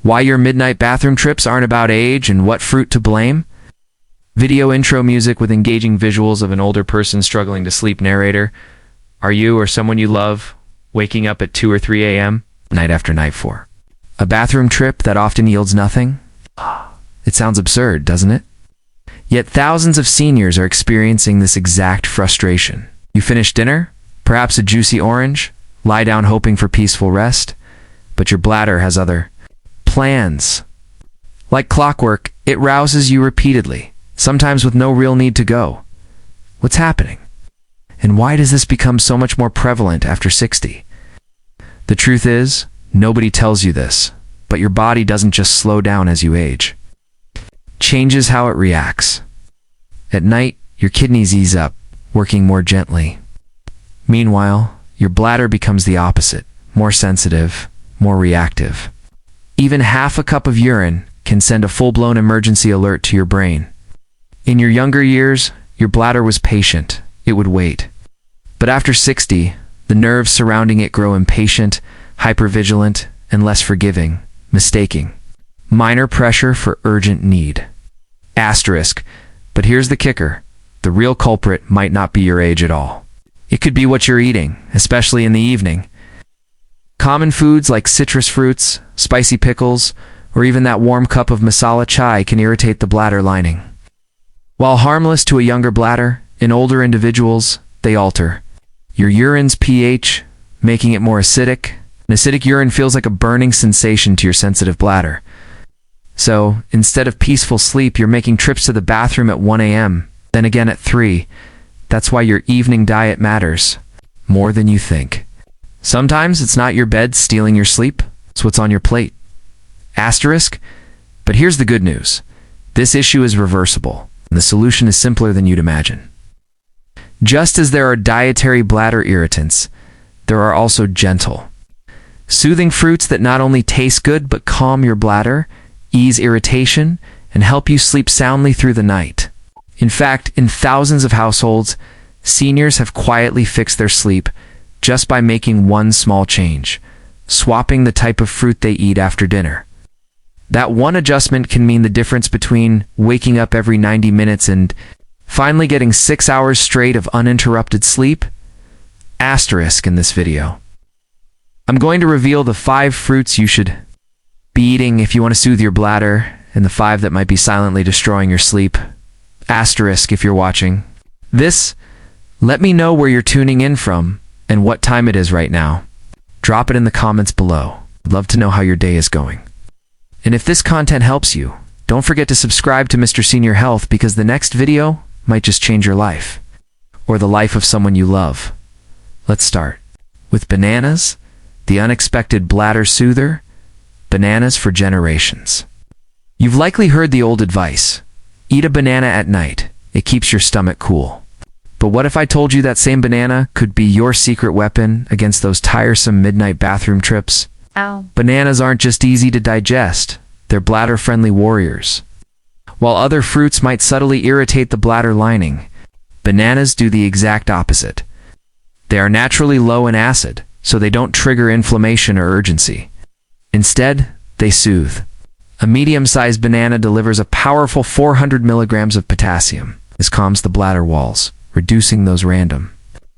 Why your midnight bathroom trips aren't about age and what fruit to blame? Video intro music with engaging visuals of an older person struggling to sleep. Narrator: are you or someone you love waking up at 2 or 3 a.m. night after night for a bathroom trip that often yields nothing? It sounds absurd, doesn't it? Yet thousands of seniors are experiencing this exact frustration. You finish dinner, perhaps a juicy orange, lie down hoping for peaceful rest, but your bladder has other plans. Like clockwork, it rouses you repeatedly, sometimes with no real need to go. What's happening? And why does this become so much more prevalent after 60? The truth is, nobody tells you this, but your body doesn't just slow down as you age. It changes how it reacts. At night, your kidneys ease up, working more gently. Meanwhile, your bladder becomes the opposite, more sensitive, more reactive. Even half a cup of urine can send a full-blown emergency alert to your brain. In your younger years, your bladder was patient. It would wait. But after 60, the nerves surrounding it grow impatient, hypervigilant, and less forgiving, mistaking minor pressure for urgent need. Asterisk, but here's the kicker. The real culprit might not be your age at all. It could be what you're eating, especially in the evening. Common foods like citrus fruits, spicy pickles, or even that warm cup of masala chai can irritate the bladder lining. While harmless to a younger bladder, in older individuals, they alter your urine's pH, making it more acidic. An acidic urine feels like a burning sensation to your sensitive bladder. So, instead of peaceful sleep, you're making trips to the bathroom at 1 a.m., then again at 3. That's why your evening diet matters more than you think. Sometimes it's not your bed stealing your sleep, it's what's on your plate. Asterisk, but here's the good news. This issue is reversible, and the solution is simpler than you'd imagine. Just as there are dietary bladder irritants, there are also gentle, soothing fruits that not only taste good but calm your bladder, ease irritation, and help you sleep soundly through the night. In fact, in thousands of households, seniors have quietly fixed their sleep just by making one small change: swapping the type of fruit they eat after dinner. That one adjustment can mean the difference between waking up every 90 minutes and finally getting 6 hours straight of uninterrupted sleep. Asterisk in this video. I'm going to reveal the 5 fruits you should be eating if you want to soothe your bladder, and the 5 that might be silently destroying your sleep. Asterisk if you're watching this. Let me know where you're tuning in from and what time it is right now. Drop it in the comments below. I'd love to know how your day is going. And if this content helps you, don't forget to subscribe to Mr. Senior Health, because the next video might just change your life, or the life of someone you love. Let's start with bananas, the unexpected bladder soother. Bananas for generations. You've likely heard the old advice: eat a banana at night, it keeps your stomach cool. But what if I told you that same banana could be your secret weapon against those tiresome midnight bathroom trips? Ow. Bananas aren't just easy to digest, they're bladder-friendly warriors. While other fruits might subtly irritate the bladder lining, bananas do the exact opposite. They are naturally low in acid, so they don't trigger inflammation or urgency. Instead, they soothe. A medium-sized banana delivers a powerful 400 milligrams of potassium. This calms the bladder walls, reducing those random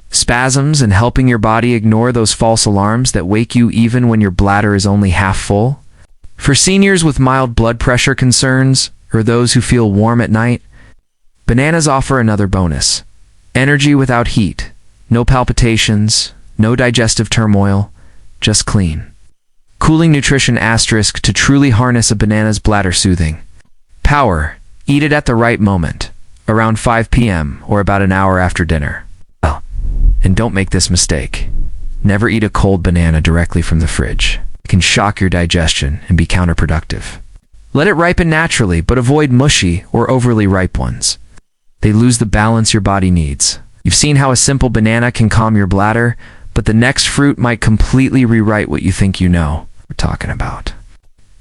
spasms and helping your body ignore those false alarms that wake you even when your bladder is only half full. For seniors with mild blood pressure concerns, or those who feel warm at night, bananas offer another bonus: energy without heat, no palpitations, no digestive turmoil, just clean. Cooling nutrition. Asterisk to truly harness a banana's bladder soothing power, eat it at the right moment, around 5 p.m. or about an hour after dinner. Oh, and don't make this mistake. Never eat a cold banana directly from the fridge. It can shock your digestion and be counterproductive. Let it ripen naturally, but avoid mushy or overly ripe ones. They lose the balance your body needs. You've seen how a simple banana can calm your bladder, but the next fruit might completely rewrite what you think you know. We're talking about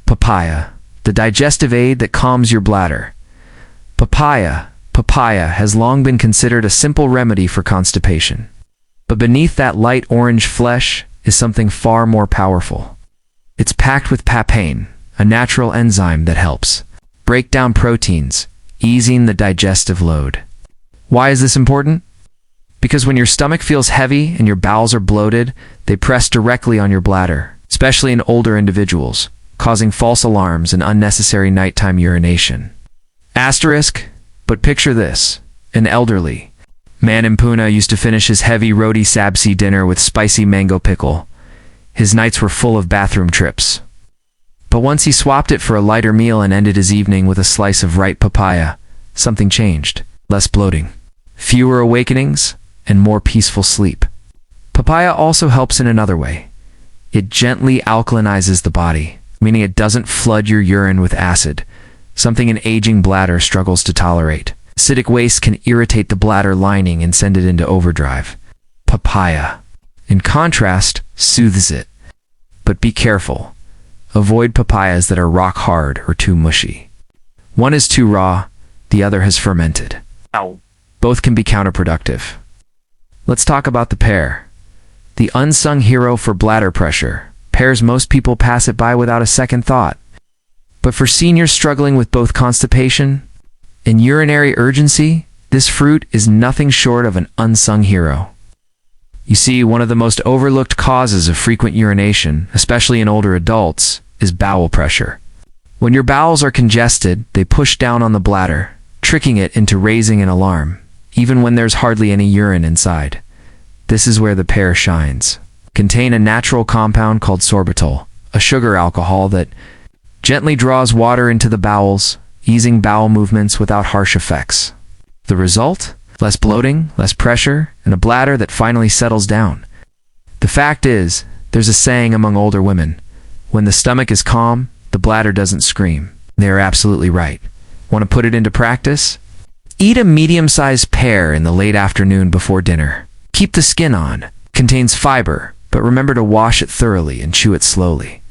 papaya, the digestive aid that calms your bladder. Papaya has long been considered a simple remedy for constipation. But beneath that light orange flesh is something far more powerful. It's packed with papain, a natural enzyme that helps break down proteins, easing the digestive load. Why is this important? Because when your stomach feels heavy and your bowels are bloated, they press directly on your bladder, especially in older individuals, causing false alarms and unnecessary nighttime urination. Asterisk, but picture this: an elderly man in Pune used to finish his heavy roti sabzi dinner with spicy mango pickle. His nights were full of bathroom trips. But once he swapped it for a lighter meal and ended his evening with a slice of ripe papaya, something changed. Less bloating, fewer awakenings, and more peaceful sleep. Papaya also helps in another way. It gently alkalinizes the body, meaning it doesn't flood your urine with acid, something an aging bladder struggles to tolerate. Acidic waste can irritate the bladder lining and send it into overdrive. Papaya, in contrast, soothes it. But be careful. Avoid papayas that are rock hard or too mushy. One is too raw, the other has fermented. Ow. Both can be counterproductive. Let's talk about the pear. The unsung hero for bladder pressure. Pears, most people pass it by without a second thought. But for seniors struggling with both constipation and urinary urgency, this fruit is nothing short of an unsung hero. You see, one of the most overlooked causes of frequent urination, especially in older adults, is bowel pressure. When your bowels are congested, they push down on the bladder, tricking it into raising an alarm, even when there's hardly any urine inside. This is where the pear shines. Contain a natural compound called sorbitol, a sugar alcohol that gently draws water into the bowels, easing bowel movements without harsh effects. The result? Less bloating, less pressure, and a bladder that finally settles down. The fact is, there's a saying among older women: when the stomach is calm, the bladder doesn't scream. They are absolutely right. Want to put it into practice? Eat a medium-sized pear in the late afternoon before dinner. Keep the skin on. Contains fiber, but remember to wash it thoroughly and chew it slowly.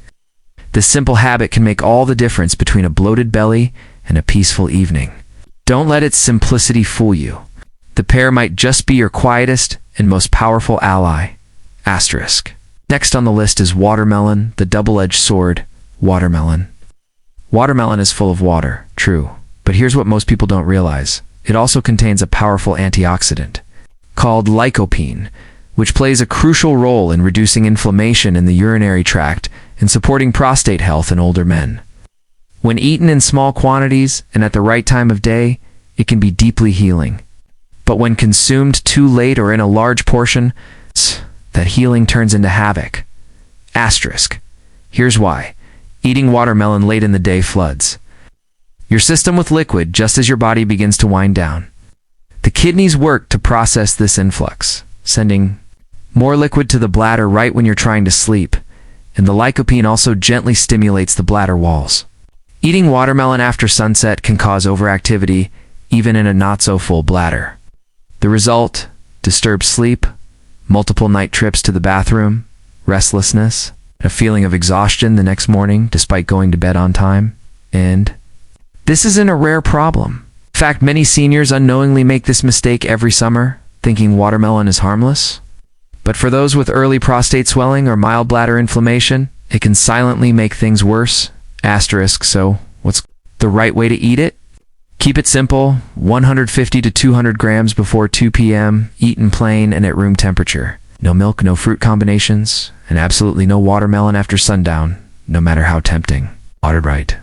This simple habit can make all the difference between a bloated belly and a peaceful evening. Don't let its simplicity fool you. The pear might just be your quietest and most powerful ally. Asterisk. Next on the list is watermelon, the double-edged sword. Watermelon. Watermelon is full of water, true, but here's what most people don't realize. It also contains a powerful antioxidant called lycopene, which plays a crucial role in reducing inflammation in the urinary tract and supporting prostate health in older men. When eaten in small quantities and at the right time of day, it can be deeply healing. But when consumed too late or in a large portion, that healing turns into havoc. Asterisk. Here's why. Eating watermelon late in the day floods your system with liquid just as your body begins to wind down. The kidneys work to process this influx, sending more liquid to the bladder right when you're trying to sleep, and the lycopene also gently stimulates the bladder walls. Eating watermelon after sunset can cause overactivity, even in a not-so-full bladder. The result? Disturbed sleep, multiple night trips to the bathroom, restlessness, a feeling of exhaustion the next morning despite going to bed on time, and this isn't a rare problem. In fact, many seniors unknowingly make this mistake every summer, thinking watermelon is harmless. But for those with early prostate swelling or mild bladder inflammation, it can silently make things worse. Asterisk. So, what's the right way to eat it? Keep it simple, 150 to 200 grams before 2 p.m., eaten plain and at room temperature. No milk, no fruit combinations, and absolutely no watermelon after sundown, no matter how tempting. Watered right.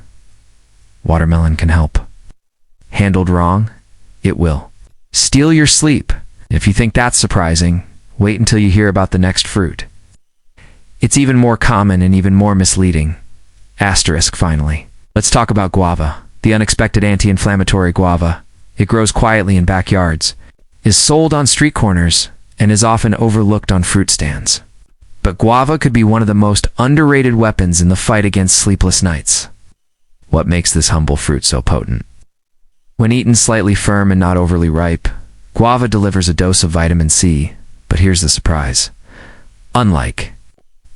Watermelon can help. Handled wrong, it will steal your sleep. If you think that's surprising, wait until you hear about the next fruit. It's even more common and even more misleading. Asterisk finally. Let's talk about guava. The unexpected anti-inflammatory guava. It grows quietly in backyards, is sold on street corners, and is often overlooked on fruit stands. But guava could be one of the most underrated weapons in the fight against sleepless nights. What makes this humble fruit so potent? When eaten slightly firm and not overly ripe, guava delivers a dose of vitamin C, but here's the surprise. Unlike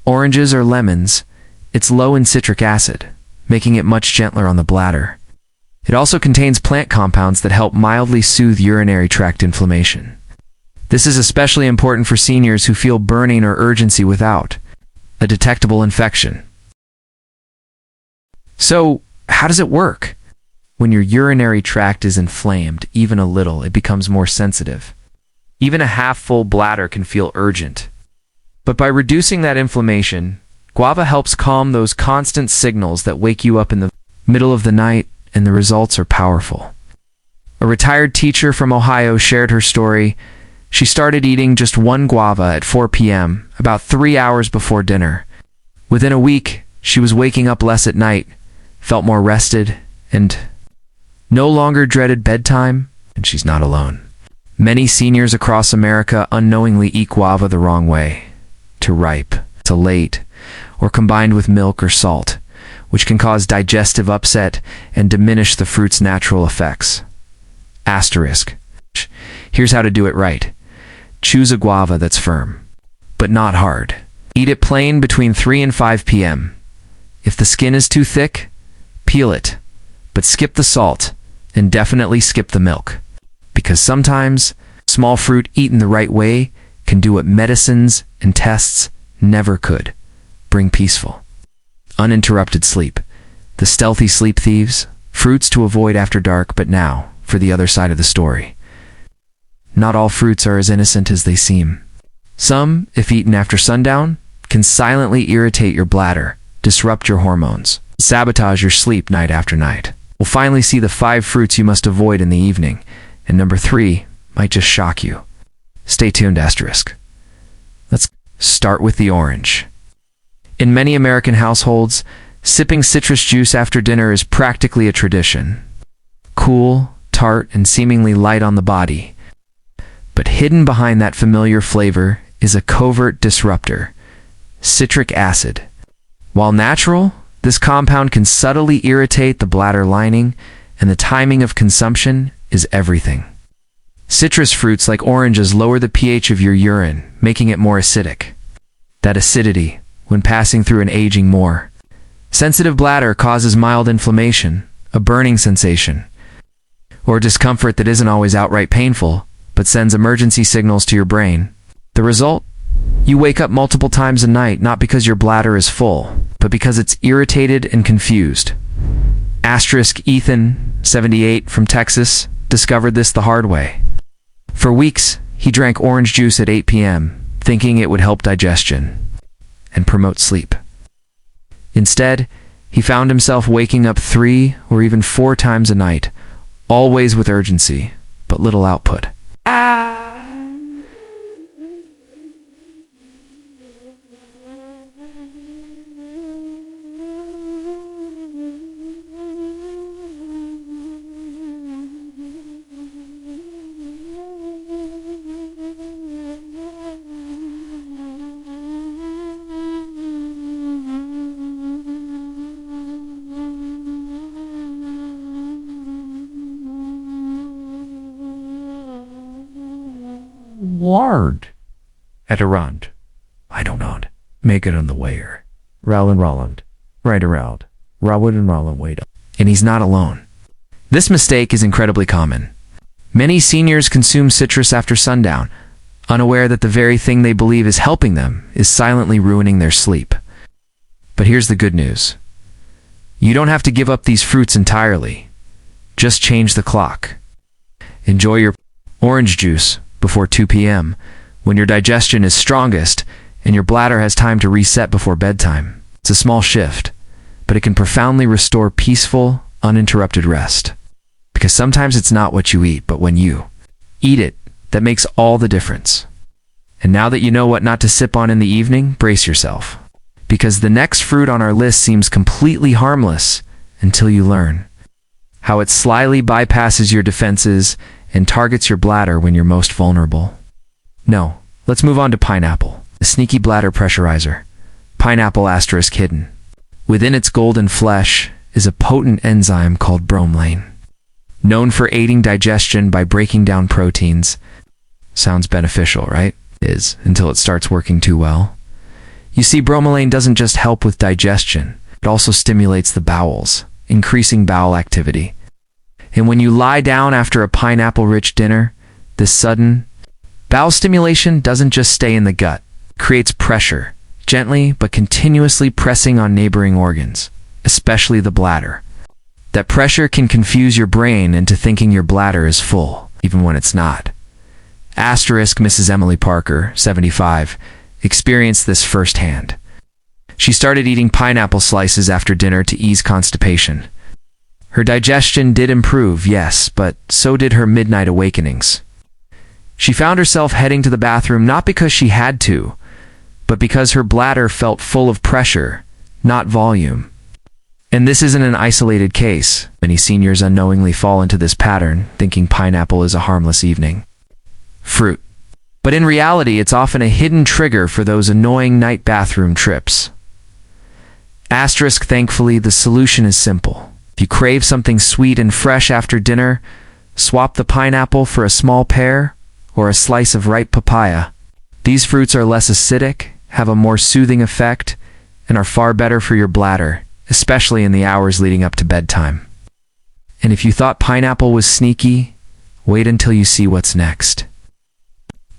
oranges or lemons, it's low in citric acid, making it much gentler on the bladder. It also contains plant compounds that help mildly soothe urinary tract inflammation. This is especially important for seniors who feel burning or urgency without a detectable infection. So, how does it work? When your urinary tract is inflamed, even a little, it becomes more sensitive. Even a half-full bladder can feel urgent. But by reducing that inflammation, guava helps calm those constant signals that wake you up in the middle of the night, and the results are powerful. A retired teacher from Ohio shared her story. She started eating just one guava at 4 p.m., about 3 hours before dinner. Within a week, she was waking up less at night, felt more rested, and no longer dreaded bedtime, and she's not alone. Many seniors across America unknowingly eat guava the wrong way, too ripe, too late, or combined with milk or salt, which can cause digestive upset and diminish the fruit's natural effects. Asterisk. Here's how to do it right. Choose a guava that's firm, but not hard. Eat it plain between 3 and 5 p.m. If the skin is too thick, peel it, but skip the salt, and definitely skip the milk. Because sometimes, small fruit eaten the right way can do what medicines and tests never could. Bring peaceful, uninterrupted sleep. The stealthy sleep thieves, fruits to avoid after dark. But now, for the other side of the story. Not all fruits are as innocent as they seem. Some, if eaten after sundown, can silently irritate your bladder, disrupt your hormones, sabotage your sleep night after night. We'll finally see the 5 fruits you must avoid in the evening, and number 3 might just shock you. Stay tuned, asterisk. Let's start with the orange. In many American households, sipping citrus juice after dinner is practically a tradition. Cool, tart, and seemingly light on the body. But hidden behind that familiar flavor is a covert disruptor, citric acid. While natural, this compound can subtly irritate the bladder lining, and the timing of consumption is everything. Citrus fruits like oranges lower the pH of your urine, making it more acidic. That acidity, when passing through an aging more sensitive bladder, causes mild inflammation, a burning sensation, or discomfort that isn't always outright painful, but sends emergency signals to your brain. The result? You wake up multiple times a night, not because your bladder is full, but because it's irritated and confused. Asterisk. Ethan, 78, from Texas, discovered this the hard way. For weeks, he drank orange juice at 8 p.m., thinking it would help digestion and promote sleep. Instead, he found himself waking up 3 or even 4 times a night, always with urgency, but little output. Lard. At around. I don't know. Make it on the wayer. Roland. Right around. Rowan and Roland wait up. And he's not alone. This mistake is incredibly common. Many seniors consume citrus after sundown, unaware that the very thing they believe is helping them is silently ruining their sleep. But here's the good news. You don't have to give up these fruits entirely. Just change the clock. Enjoy your orange juice before 2 p.m., when your digestion is strongest and your bladder has time to reset before bedtime. It's a small shift, but it can profoundly restore peaceful, uninterrupted rest. Because sometimes it's not what you eat, but when you eat it, that makes all the difference. And now that you know what not to sip on in the evening, brace yourself. Because the next fruit on our list seems completely harmless until you learn how it slyly bypasses your defenses and targets your bladder when you're most vulnerable. No, let's move on to pineapple, the sneaky bladder pressurizer. Pineapple asterisk hidden. Within its golden flesh is a potent enzyme called bromelain. Known for aiding digestion by breaking down proteins. Sounds beneficial, right? Is, until it starts working too well. You see, bromelain doesn't just help with digestion, it also stimulates the bowels, increasing bowel activity. And when you lie down after a pineapple-rich dinner, this sudden bowel stimulation doesn't just stay in the gut. It creates pressure, gently but continuously pressing on neighboring organs. especially the bladder. That pressure can confuse your brain into thinking your bladder is full, even when it's not. Asterisk Mrs. Emily Parker, 75, experienced this firsthand. She started eating pineapple slices after dinner to ease constipation. Her digestion did improve, yes, but so did her midnight awakenings. She found herself heading to the bathroom not because she had to, but because her bladder felt full of pressure, not volume. And this isn't an isolated case. Many seniors unknowingly fall into this pattern, thinking pineapple is a harmless evening fruit. But in reality, it's often a hidden trigger for those annoying night bathroom trips. Asterisk, thankfully, the solution is simple. If you crave something sweet and fresh after dinner, swap the pineapple for a small pear or a slice of ripe papaya. These fruits are less acidic, have a more soothing effect, and are far better for your bladder, especially in the hours leading up to bedtime. And if you thought pineapple was sneaky, wait until you see what's next.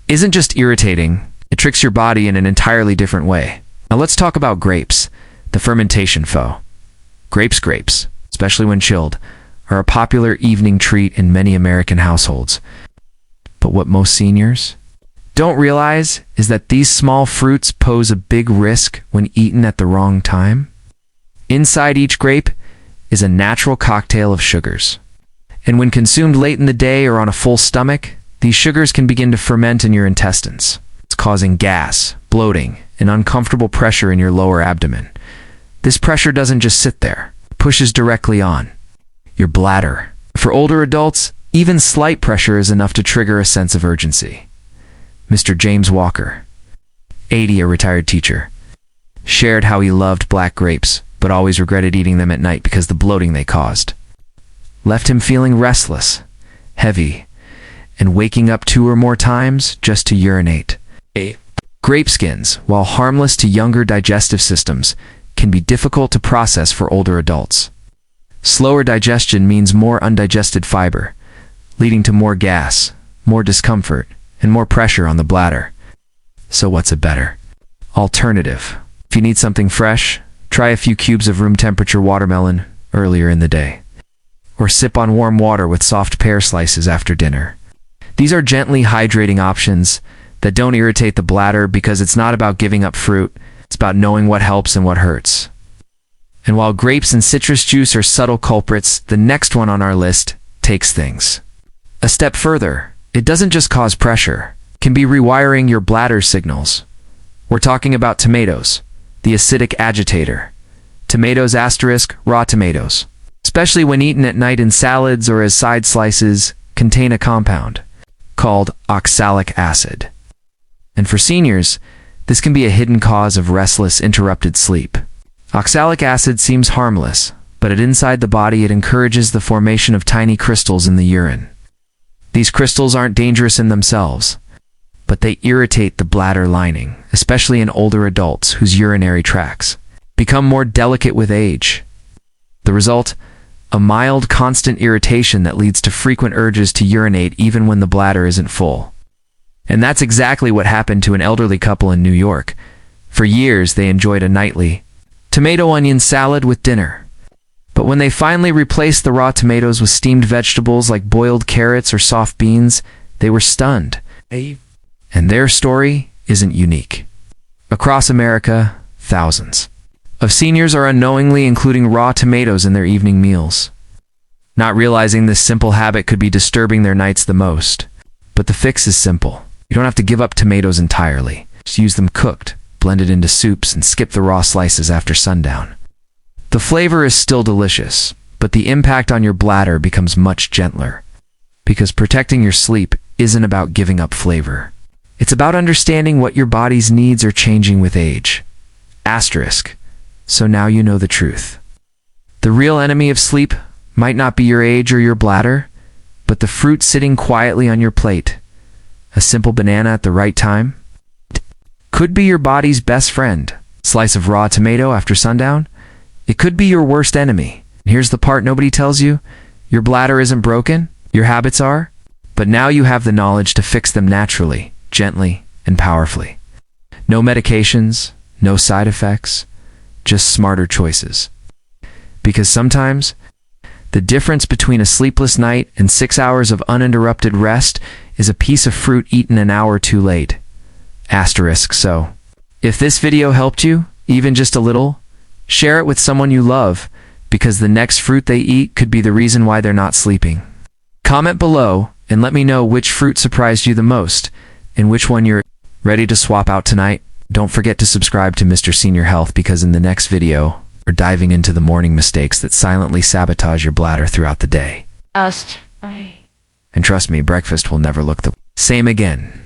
Isn't just irritating, it tricks your body in an entirely different way. Now let's talk about grapes, the fermentation foe. Grapes, especially when chilled, are a popular evening treat in many American households. But what most seniors don't realize is that these small fruits pose a big risk when eaten at the wrong time. Inside each grape is a natural cocktail of sugars. And when consumed late in the day or on a full stomach, these sugars can begin to ferment in your intestines. It's causing gas, bloating, and uncomfortable pressure in your lower abdomen. This pressure doesn't just sit there. It pushes directly on your bladder. For older adults, even slight pressure is enough to trigger a sense of urgency. Mr. James Walker, 80, a retired teacher, shared how he loved black grapes, but always regretted eating them at night because the bloating they caused left him feeling restless, heavy, and waking up 2 or more times just to urinate. Grape skins, while harmless to younger digestive systems, can be difficult to process for older adults. Slower digestion means more undigested fiber, leading to more gas, more discomfort, and more pressure on the bladder. So what's a better alternative? If you need something fresh, try a few cubes of room temperature watermelon earlier in the day. Or sip on warm water with soft pear slices after dinner. These are gently hydrating options that don't irritate the bladder because it's not about giving up fruit, it's about knowing what helps and what hurts. And while grapes and citrus juice are subtle culprits, the next one on our list takes things a step further. It doesn't just cause pressure, it can be rewiring your bladder signals. We're talking about tomatoes, the acidic agitator. Tomatoes asterisk, raw tomatoes, especially when eaten at night in salads or as side slices, contain a compound called oxalic acid. And for seniors, this can be a hidden cause of restless, interrupted sleep. Oxalic acid seems harmless, but inside the body it encourages the formation of tiny crystals in the urine. These crystals aren't dangerous in themselves, but they irritate the bladder lining, especially in older adults whose urinary tracts become more delicate with age. The result? A mild, constant irritation that leads to frequent urges to urinate even when the bladder isn't full. And that's exactly what happened to an elderly couple in New York. For years, they enjoyed a nightly tomato onion salad with dinner. But when they finally replaced the raw tomatoes with steamed vegetables like boiled carrots or soft beans, they were stunned. And their story isn't unique. Across America, thousands of seniors are unknowingly including raw tomatoes in their evening meals, not realizing this simple habit could be disturbing their nights the most. But the fix is simple. You don't have to give up tomatoes entirely. Just use them cooked, blended into soups, and skip the raw slices after sundown. The flavor is still delicious, but the impact on your bladder becomes much gentler. Because protecting your sleep isn't about giving up flavor. It's about understanding what your body's needs are changing with age. Asterisk. So now you know the truth. The real enemy of sleep might not be your age or your bladder, but the fruit sitting quietly on your plate. A simple banana at the right time could be your body's best friend. Slice of raw tomato after sundown? It could be your worst enemy. And here's the part nobody tells you. Your bladder isn't broken, your habits are, but now you have the knowledge to fix them naturally, gently, and powerfully. No medications, no side effects, just smarter choices. Because sometimes, the difference between a sleepless night and 6 hours of uninterrupted rest is a piece of fruit eaten an hour too late. Asterisk so. If this video helped you, even just a little, share it with someone you love, because the next fruit they eat could be the reason why they're not sleeping. Comment below and let me know which fruit surprised you the most and which one you're ready to swap out tonight. Don't forget to subscribe to Mr. Senior Health, because in the next video, we're diving into the morning mistakes that silently sabotage your bladder throughout the day. And trust me, breakfast will never look the same again.